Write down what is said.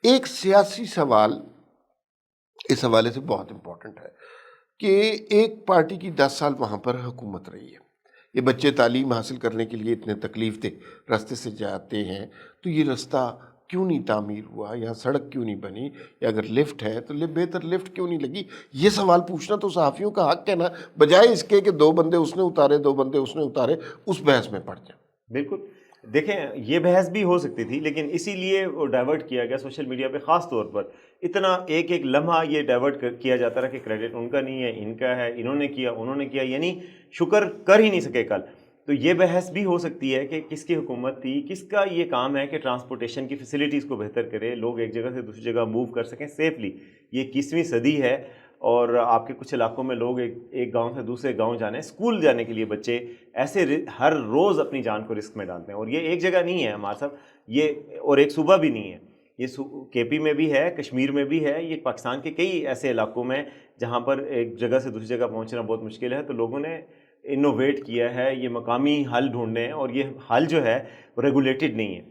ایک سیاسی سوال اس حوالے سے بہت امپورٹنٹ ہے کہ ایک پارٹی کی 10 سال وہاں پر حکومت رہی ہے، یہ بچے تعلیم حاصل کرنے کے لیے اتنے تکلیف دہ راستے سے جاتے ہیں، تو یہ رستہ کیوں نہیں تعمیر ہوا، یا سڑک کیوں نہیں بنی، یا اگر لفٹ ہے تو بہتر لفٹ کیوں نہیں لگی؟ یہ سوال پوچھنا تو صحافیوں کا حق ہے نا، بجائے اس کے کہ 2 بندے اس نے اتارے 2 بندے اس نے اتارے، اس بحث میں پڑ جائیں۔ بالکل، دیکھیں یہ بحث بھی ہو سکتی تھی، لیکن اسی لیے وہ ڈائیورٹ کیا گیا سوشل میڈیا پہ، خاص طور پر اتنا ایک ایک لمحہ یہ ڈائیورٹ کیا جاتا رہا کہ کریڈٹ ان کا نہیں ہے، ان کا ہے، انہوں نے کیا انہوں نے کیا، یعنی شکر کر ہی نہیں سکے کل۔ تو یہ بحث بھی ہو سکتی ہے کہ کس کی حکومت تھی، کس کا یہ کام ہے کہ ٹرانسپورٹیشن کی فیسلٹیز کو بہتر کرے، لوگ ایک جگہ سے دوسری جگہ موو کر سکیں سیفلی۔ یہ 21ویں صدی ہے، اور آپ کے کچھ علاقوں میں لوگ ایک گاؤں سے دوسرے گاؤں جانے، اسکول جانے کے لیے بچے ایسے ہر روز اپنی جان کو رسک میں ڈالتے ہیں، اور یہ ایک جگہ نہیں ہے ہمارے صاحب، یہ اور ایک صوبہ بھی نہیں ہے، یہ کے پی میں بھی ہے، کشمیر میں بھی ہے، یہ پاکستان کے کئی ایسے علاقوں میں جہاں پر ایک جگہ سے دوسری جگہ پہنچنا بہت مشکل ہے۔ تو لوگوں نے انوویٹ کیا ہے، یہ مقامی حل ڈھونڈنے ہیں، اور یہ حل جو ہے ریگولیٹڈ نہیں ہے۔